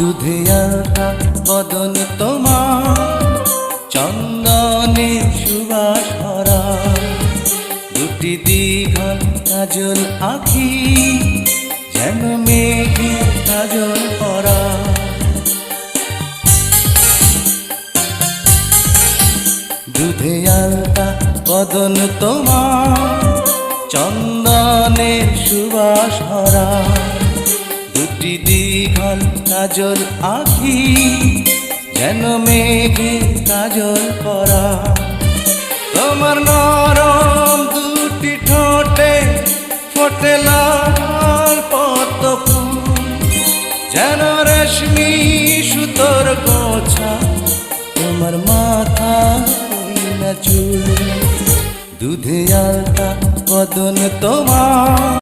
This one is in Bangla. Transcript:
দুধে আলতা বদন তোমার, চন্দনে সুবাস ভরা, দুটি দীঘল কাজল আঁখি, যেন মেঘে কাজল পরা। দুধে আলতা বদন তোমার, চন্দনে সুবাস ভরা, দুটি দীঘল কাজল আঁখি, যেন মেঘে কাজল পরা। তোমার নরম দুটি ঠোঁটে ফোটে লাল পদ্ম ফুল, যেন রেশমি সুতোর গোছা, তোমার মাথা না চুল। দুধে আলতা বদন তোমার,